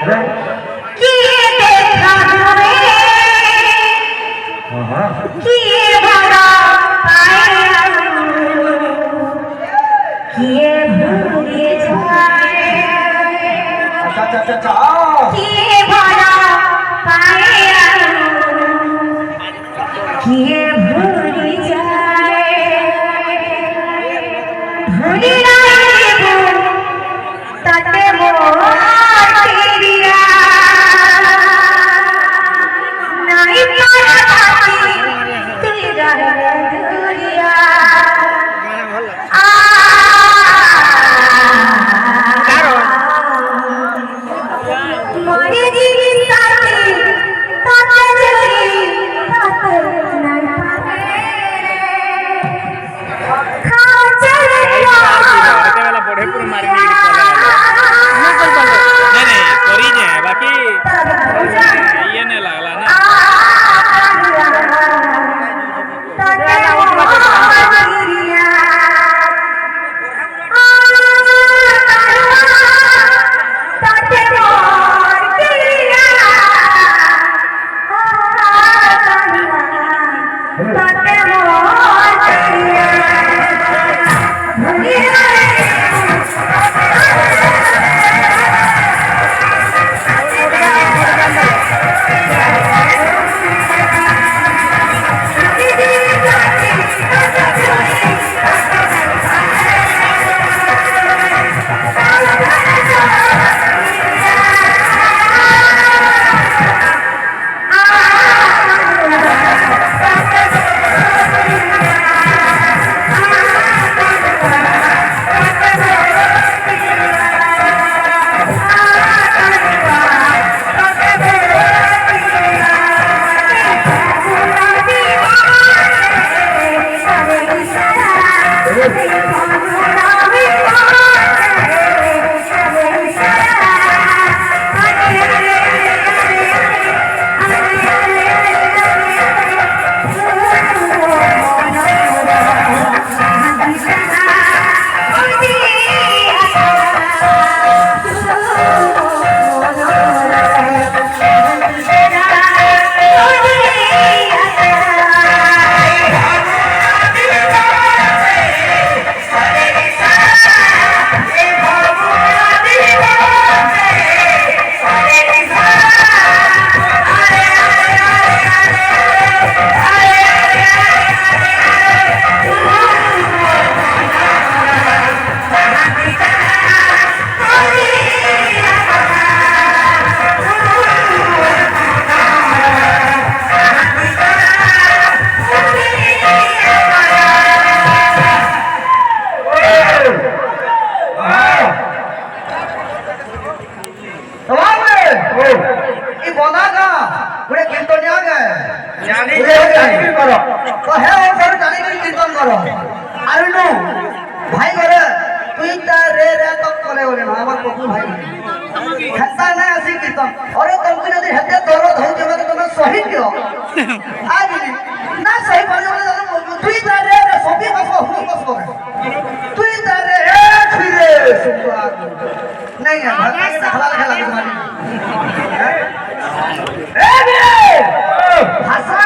किए देखा हमें किए भरा पाया किए भूले जाए किए भरा पाया किए भूले जाए भूली ताते मोर तेरिया नहीं पाती तेरा दूरिया मोरे दिल साथी ताते जरी ताते नहीं पाते खा चले बढ़े पूरा मारने की नहीं करी जाए बाकी ये नहीं लगला ना भाई करे तुई ता रे रे तो कले बोले ना আমার কোকু ভাই খাতা না আসি কীর্তন আরে তুমি যদি হেতে দরদ হচ্ছে মানে তুমি সহি দিও আজ না সহি পারে বলে তুই তা রে রে সবই কসব হুম কসব তুই তা রে ফিরে সুন্দর नहीं है हलाल खेला तुम्हारी ए भाषा